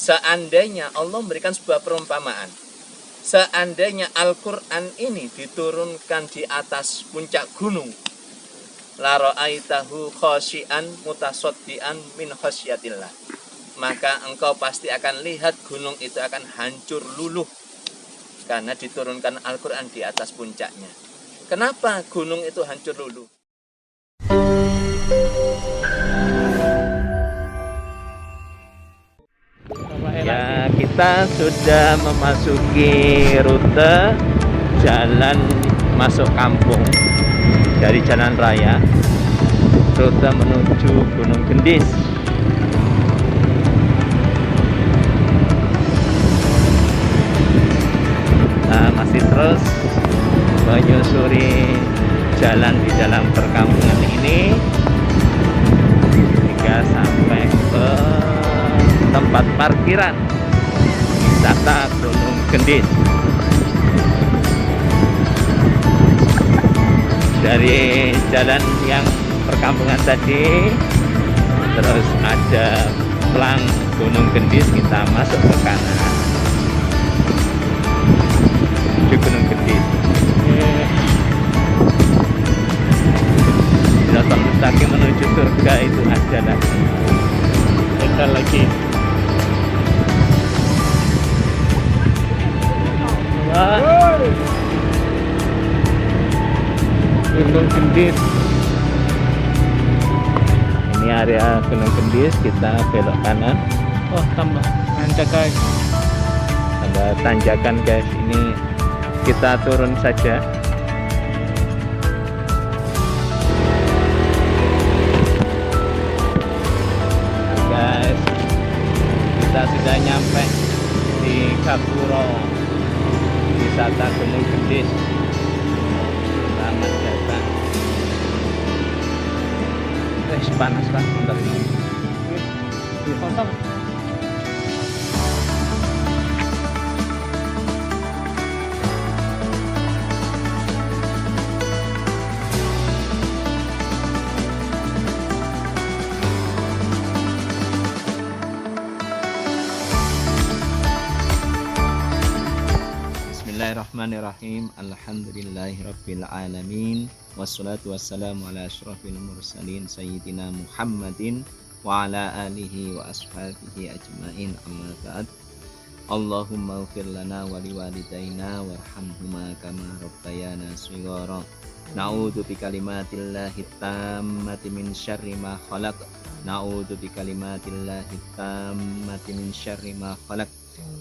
seandainya Allah memberikan sebuah perumpamaan, seandainya Al-Quran ini diturunkan di atas puncak gunung, la ra'aitahu khasyian mutasaddian min khasyatillah, maka engkau pasti akan lihat gunung itu akan hancur luluh karena diturunkan Al-Quran di atas puncaknya. Kenapa gunung itu hancur luluh? Ya, kita sudah memasuki rute jalan masuk kampung dari jalan raya, rute menuju Gunung Gendis. Nah, masih terus menyusuri jalan di dalam perkampungan ini hingga sampai ke tempat parkiran wisata Gunung Gendis. Dari jalan yang perkampungan tadi terus ada pelang Gunung Gendis, kita masuk ke kanan menuju Gunung Gendis. Jalan mustaqim menuju surga itu ada lagi. Ada lagi. Gunung Gendis. Ini area Gunung Gendis, kita belok kanan. Oh, tambah tanjakan. Ada tanjakan guys, ini kita turun saja. Guys, kita sudah nyampe di Gapuro wisata Gunung Gendis. Selamat datang. Panas kan bentar ini. Kosong. Bismillahirrahmanirrahim. Alhamdulillahirabbil alamin. Wassalatu wassalamu ala asyrafil mursalin sayyidina Muhammadin wa ala alihi wa ashabihi ajmain, amma ba'd. Allahumma ighfir lana wa liwalidayna warhamhuma kama rabbayana shighara. Na'udzu bikalimatillahi tammati min syarri ma khalaq. Na'udzu bikalimatillahi tammati min syarri ma khalaq.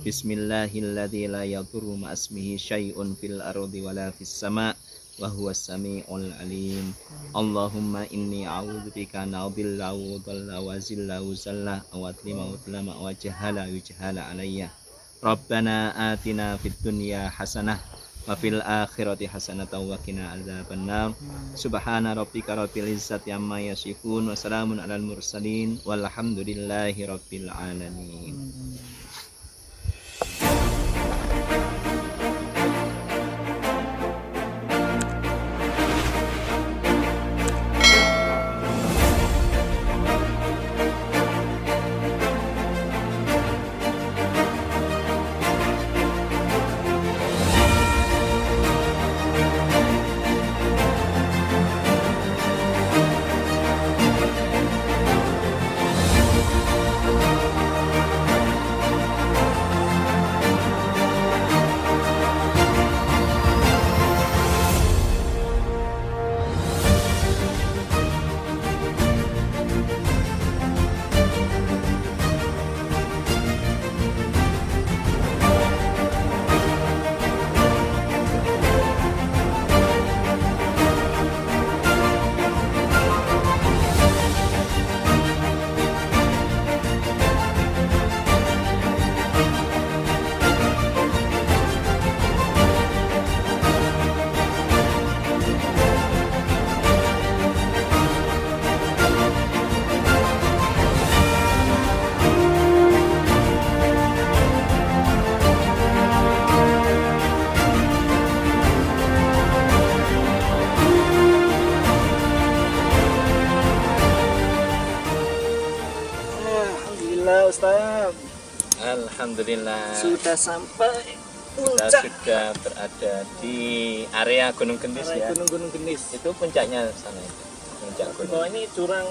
Bismillahilladzi la yadurru ma'asmihi syai'un fil ardi wala fis sama' wa huwas sami'ul alim. Allahumma inni a'udzubika an adilla wa dhalla wa zilla wa zalla wa atlima wa tlama wa jahala yujhala alayya. Rabbana atina fid dunya hasanah wa fil akhirati hasanatan wa qina adzabannar. Subhana rabbika rabbil izzati amma yasifun wa salamun alal mursalin walhamdulillahi rabbil alamin. Alhamdulillah. Sudah sampai Kita puncak sudah berada di area Gunung Gendis ya. Gunung-Gunung Gendis. Itu puncaknya sana itu. Puncak Di bawah gunung. ini jurang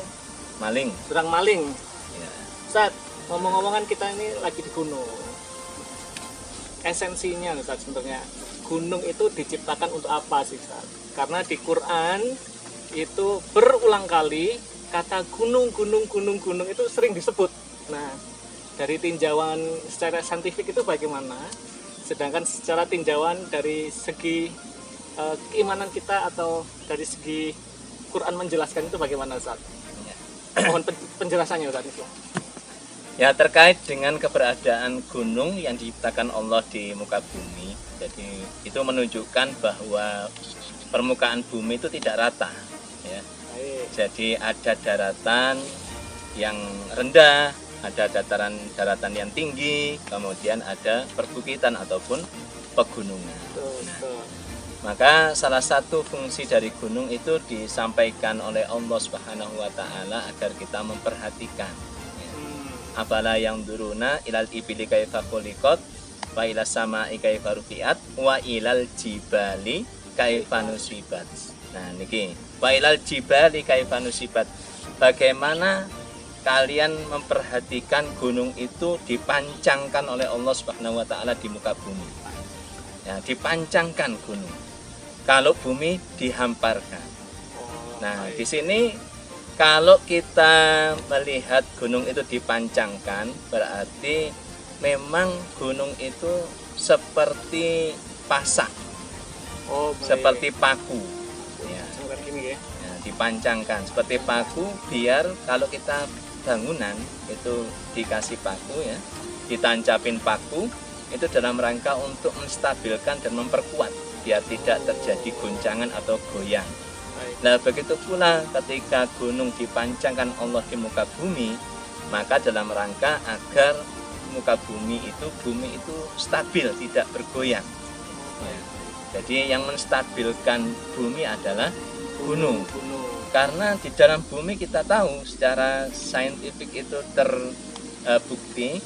Maling. Maling. Ya. Ustaz, ngomong-ngomongan kita ini lagi di gunung. Esensinya Ustaz sebenarnya gunung itu diciptakan untuk apa sih Ustaz? Karena di Quran itu berulang kali kata gunung itu sering disebut. Nah, dari tinjauan secara saintifik itu bagaimana? Sedangkan secara tinjauan dari segi keimanan kita atau dari segi Quran menjelaskan itu bagaimana Ustaz? Ya. Mohon penjelasannya Ustaz. Ya, terkait dengan keberadaan gunung yang diciptakan Allah di muka bumi. Jadi itu menunjukkan bahwa permukaan bumi itu tidak rata ya. Baik. Jadi ada daratan yang rendah, ada daratan yang tinggi, kemudian ada perbukitan ataupun pegunungan. Betul. Maka salah satu fungsi dari gunung itu disampaikan oleh Allah Subhanahu wa taala agar kita memperhatikan. Afala yang duruna ilal ibili kaifa khuliqat wa ilas sama'i kaifa rufi'at wa ilal jibali kaifa nusibat. Nah niki, wa ilal jibali kaifa nusibat. Bagaimana kalian memperhatikan gunung itu dipancangkan oleh Allah Subhanahu wa taala di muka bumi. Ya, dipancangkan gunung. Kalau bumi dihamparkan. Nah, di sini kalau kita melihat gunung itu dipancangkan, berarti memang gunung itu seperti pasak, seperti paku, ya. Ya, dipancangkan seperti paku, biar kalau kita bangunan itu dikasih paku ya, ditancapin paku itu dalam rangka untuk menstabilkan dan memperkuat biar tidak terjadi goncangan atau goyang. Nah begitu pula ketika gunung dipancangkan Allah di muka bumi, maka dalam rangka agar muka bumi itu stabil, tidak bergoyang ya. Jadi yang menstabilkan bumi adalah gunung. Karena di dalam bumi kita tahu secara saintifik itu terbukti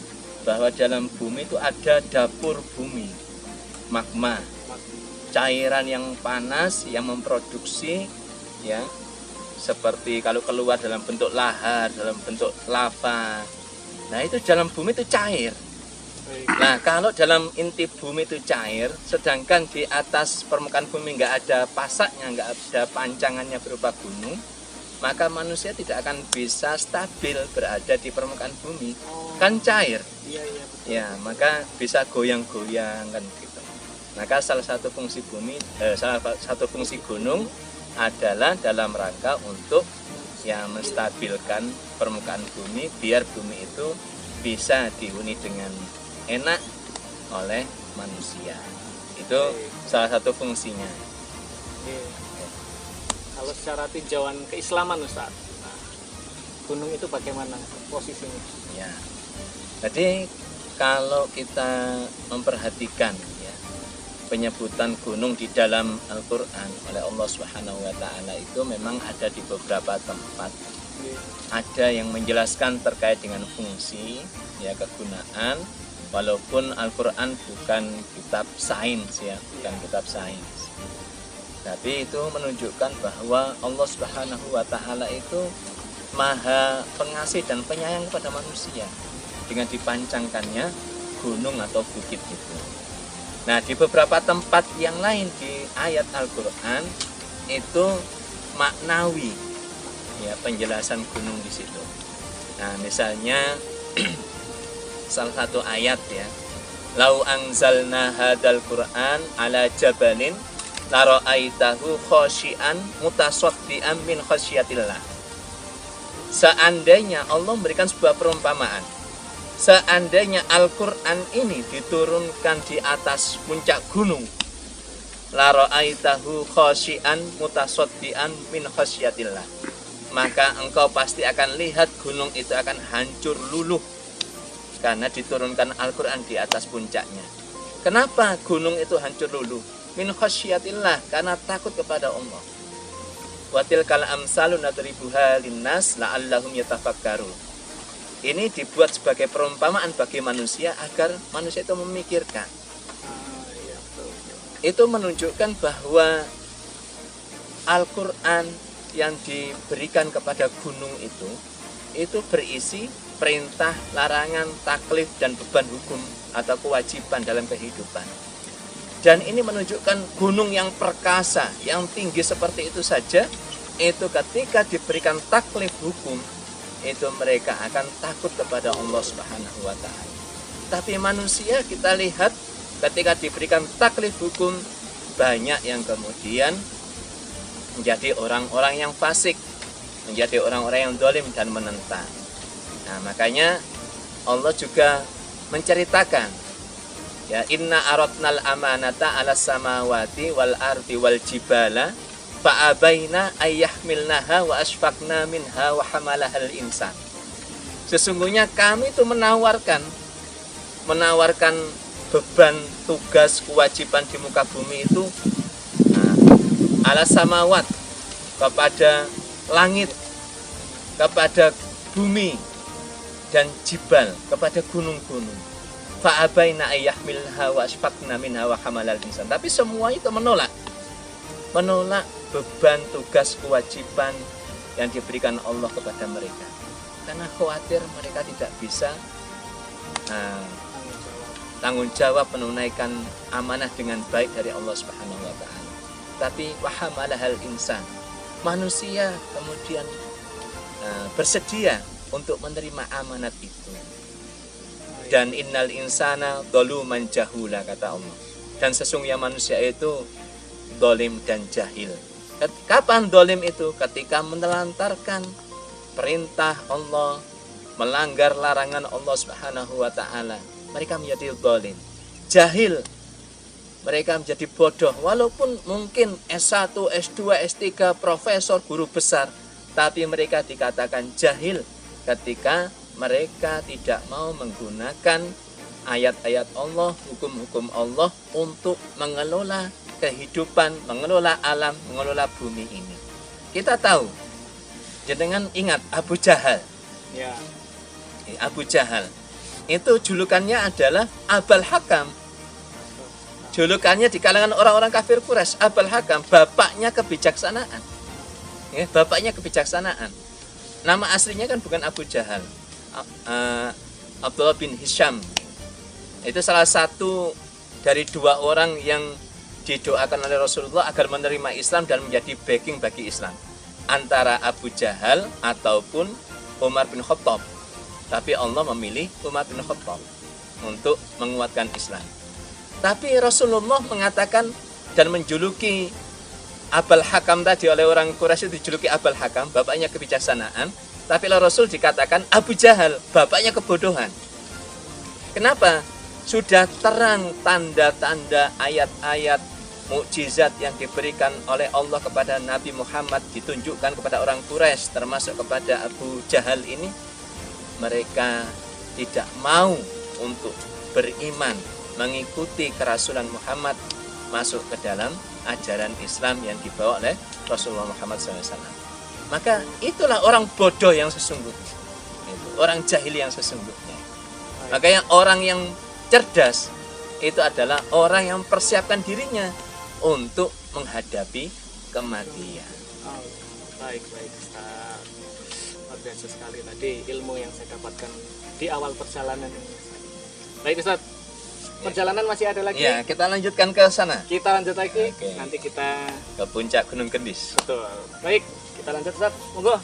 bahwa dalam bumi itu ada dapur bumi, magma, cairan yang panas yang memproduksi ya, seperti kalau keluar dalam bentuk lahar, dalam bentuk lava. Nah itu dalam bumi itu cair. Nah kalau dalam inti bumi itu cair, sedangkan di atas permukaan bumi nggak ada pasaknya, nggak ada pancangannya berupa gunung, maka manusia tidak akan bisa stabil berada di permukaan bumi. Kan cair. Ya maka bisa goyang-goyang kan gitu. Maka salah satu fungsi gunung adalah dalam rangka untuk yang menstabilkan permukaan bumi biar bumi itu bisa dihuni dengan enak oleh manusia. Itu salah satu fungsinya. Kalau secara tinjauan keislaman Ustaz, gunung itu bagaimana posisinya? Ya. Jadi kalau kita memperhatikan penyebutan gunung di dalam Al-Quran oleh Allah Subhanahu wa taala itu memang ada di beberapa tempat. Ada yang menjelaskan terkait dengan fungsi ya, kegunaan, walaupun Al-Quran bukan kitab sains ya, bukan kitab sains. Tapi itu menunjukkan bahwa Allah Subhanahu wa taala itu Maha Pengasih dan Penyayang kepada manusia dengan dipancangkannya gunung atau bukit itu. Nah, di beberapa tempat yang lain di ayat Al-Quran itu maknawi ya, penjelasan gunung di situ. Nah, misalnya salah satu ayat ya, lau anzalna hadal Quran ala jabalin la ra'aitahu khashian mutasaddian min khasyatillah. Seandainya Allah memberikan sebuah perumpamaan, seandainya Al-Quran ini diturunkan di atas puncak gunung, la ra'aitahu khashian mutasaddian min khasyatillah, maka engkau pasti akan lihat gunung itu akan hancur luluh karena diturunkan Al-Quran di atas puncaknya. Kenapa gunung itu hancur luluh? Min khasyatillah, karena takut kepada Allah. Wa tilkal amsalu nadribuha linnas la'allahum yatafakkarun. ini dibuat sebagai perumpamaan bagi manusia agar manusia itu memikirkan. Iya, betul. Itu menunjukkan bahwa Al-Quran yang diberikan kepada gunung itu berisi perintah, larangan, taklif, dan beban hukum atau kewajiban dalam kehidupan. Dan ini menunjukkan gunung yang perkasa, yang tinggi seperti itu saja, itu ketika diberikan taklif hukum, itu mereka akan takut kepada Allah Subhanahu wa Ta'ala. Tapi manusia kita lihat ketika diberikan taklif hukum, banyak yang kemudian menjadi orang-orang yang fasik, menjadi orang-orang yang zalim dan menentang. Nah, makanya Allah juga menceritakan, ya, inna aradnal amanata 'alas samawati wal ardi wal jibala fa'abaina ayyahmilnaha wa asfaqna minha wa hamalahal insan. Sesungguhnya kami itu menawarkan beban, tugas, kewajiban di muka bumi itu ala samawat, kepada langit, kepada bumi, dan jibal, kepada gunung-gunung. Fa'abaina ayyahmilha wa asfaqna minha wa hamalal insan. Tapi semua itu menolak beban, tugas, kewajiban yang diberikan Allah kepada mereka, karena khawatir mereka tidak bisa tanggung jawab menunaikan amanah dengan baik dari Allah Subhanahu wa Ta'ala. Tapi wahamalahal insan, manusia kemudian bersedia untuk menerima amanat itu. Dan innal insana zaluman jahula, kata Allah. Dan sesungguhnya manusia itu zalim dan jahil. Kapan zalim itu? Ketika menelantarkan perintah Allah, melanggar larangan Allah Subhanahu wa Ta'ala. Mereka menjadi zalim. Jahil, mereka menjadi bodoh, walaupun mungkin S1, S2, S3, profesor, guru besar, tapi mereka dikatakan jahil ketika mereka tidak mau menggunakan ayat-ayat Allah, hukum-hukum Allah untuk mengelola kehidupan, mengelola alam, mengelola bumi ini. Kita tahu, jenengan ingat Abu Jahal. Ya. Abu Jahal itu julukannya adalah Abul Hakam. Julukannya di kalangan orang-orang kafir Quraisy, Abul Hakam, bapaknya kebijaksanaan. Ya, bapaknya kebijaksanaan. Nama aslinya kan bukan Abu Jahal. Abdullah bin Hisham. Itu salah satu dari dua orang yang didoakan oleh Rasulullah agar menerima Islam dan menjadi backing bagi Islam. Antara Abu Jahal ataupun Umar bin Khattab. Tapi Allah memilih Umar bin Khattab untuk menguatkan Islam. Tapi Rasulullah mengatakan dan menjuluki Abul Hakam tadi, oleh orang Quraisy dijuluki Abul Hakam, bapaknya kebijaksanaan. Tapi oleh Rasul dikatakan Abu Jahal, bapaknya kebodohan. Kenapa? Sudah terang tanda-tanda ayat-ayat mukjizat yang diberikan oleh Allah kepada Nabi Muhammad ditunjukkan kepada orang Quraisy, termasuk kepada Abu Jahal ini. Mereka tidak mau untuk beriman, mengikuti kerasulan Muhammad, masuk ke dalam ajaran Islam yang dibawa oleh Rasulullah Muhammad SAW. Maka itulah orang bodoh yang sesungguhnya, orang jahil yang sesungguhnya. Makanya orang yang cerdas itu adalah orang yang mempersiapkan dirinya untuk menghadapi kematian. Oh, baik Ustaz. Luar biasa sekali tadi ilmu yang saya dapatkan di awal perjalanan ini. Baik Ustaz, perjalanan masih ada lagi. Ya, kita lanjutkan ke sana. Kita lanjut lagi. Oke. Nanti kita Ke puncak Gunung Kendis. betul. Baik, kita lanjut Ustaz. Monggo.